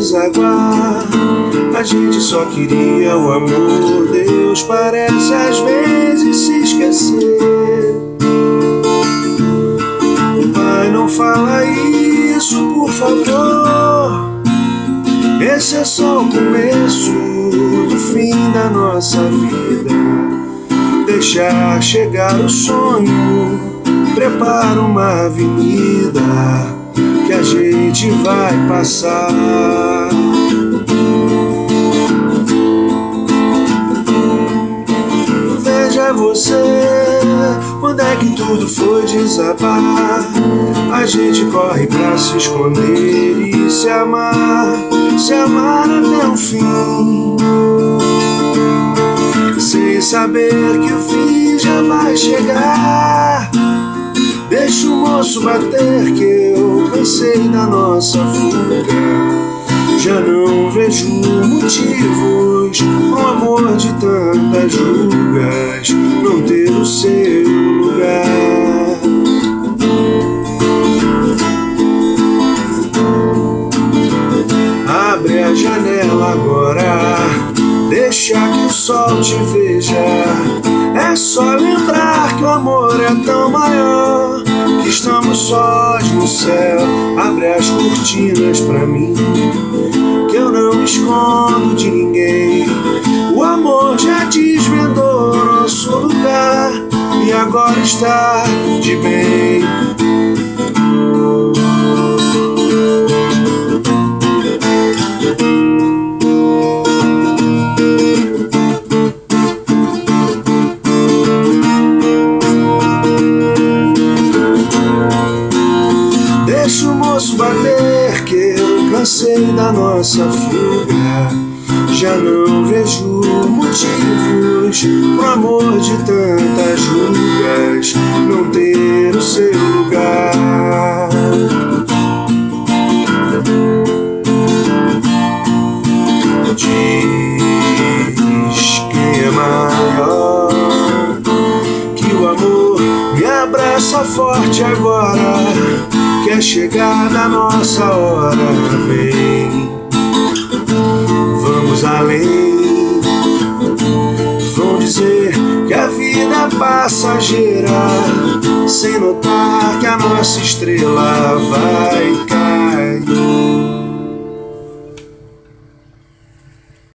desaguar. A gente só queria o amor. Deus parece às vezes se esquecer. Pai, não fala isso, por favor. Esse é só o começo do fim da nossa vida. Deixar chegar o sonho, prepara uma avenida que a gente vai passar. Veja você, quando é que tudo foi desabar. A gente corre pra se esconder e se amar até o fim, sem saber que o fim já vai chegar. Deixa o moço bater que eu cansei da nossa fuga. Já não vejo motivos no amor de tantas rugas não ter o seu lugar. Abre a janela agora, deixa que o sol te veja. É só lembrar que o amor é tão maior, que estamos sós no céu. Abre as cortinas pra mim, que eu não me escondo de ninguém. O amor já desvendou nosso lugar e agora está de bem. Deixa o moço bater que eu cansei da nossa fuga. Já não vejo motivos pro amor de tantas rugas não ter o seu lugar. Diz quem é maior, que o amor me abraça forte agora, que é chegada a nossa hora. Vem, vamos além. Vão dizer que a vida é passageira, sem notar que a nossa estrela vai cair.